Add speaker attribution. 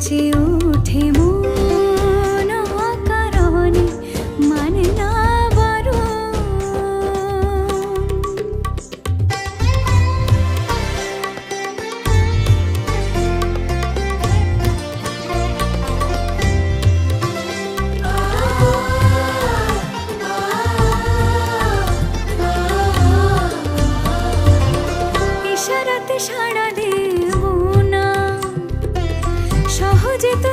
Speaker 1: নাচে ওঠে মন অকারণে, মানে না বারণ। ইশারাতে সাড়া দেব না, সহজে তো